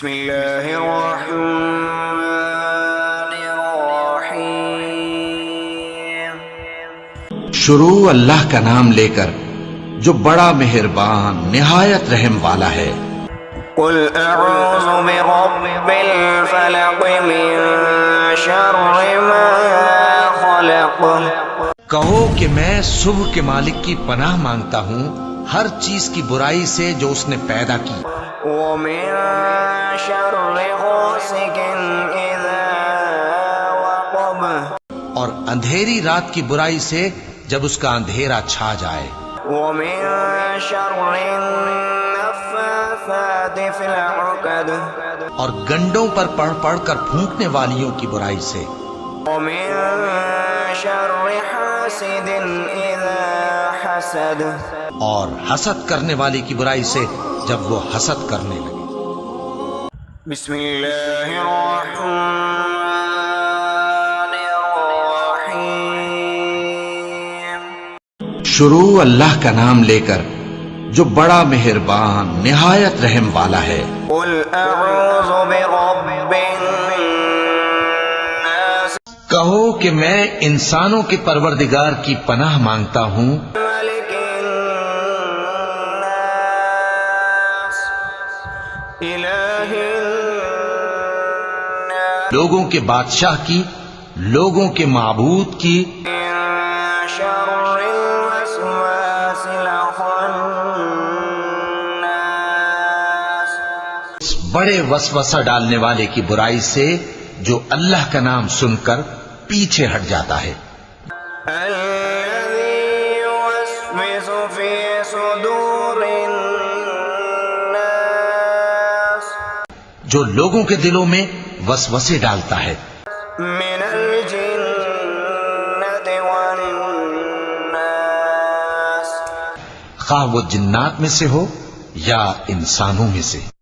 بسم اللہ الرحمن الرحیم۔ شروع اللہ کا نام لے کر جو بڑا مہربان نہایت رحم والا ہے۔ قل اعوذ برب الفلق من شر ما خلق۔ کہو کہ میں صبح کے مالک کی پناہ مانگتا ہوں ہر چیز کی برائی سے جو اس نے پیدا کی، ومن شر غاسق اذا وقب۔ اور اندھیری رات کی برائی سے جب اس کا اندھیرا چھا جائے، ومن شر النفاثات في العقد۔ اور گنڈوں پر پڑھ پڑھ کر پھونکنے والیوں کی برائی سے، ومن شر حاسد اذا حسد۔ اور حسد کرنے والی کی برائی سے جب وہ حسد کرنے لگے۔ بسم اللہ الرحمن الرحیم۔ شروع اللہ کا نام لے کر جو بڑا مہربان نہایت رحم والا ہے۔ قل اعوذ برب الناس۔ کہو کہ میں انسانوں کے پروردگار کی پناہ مانگتا ہوں، ملک الناس، الہ الناس، لوگوں کے بادشاہ کی، لوگوں کے معبود کی، من شر الوسواس الخناس۔ اس بڑے وسوسہ ڈالنے والے کی برائی سے جو اللہ کا نام سن کر پیچھے ہٹ جاتا ہے، الذي يوسوس في صدور الناس، جو لوگوں کے دلوں میں وسوسے ڈالتا ہے، من الجنة والناس۔ خواہ وہ جنات میں سے ہو یا انسانوں میں سے۔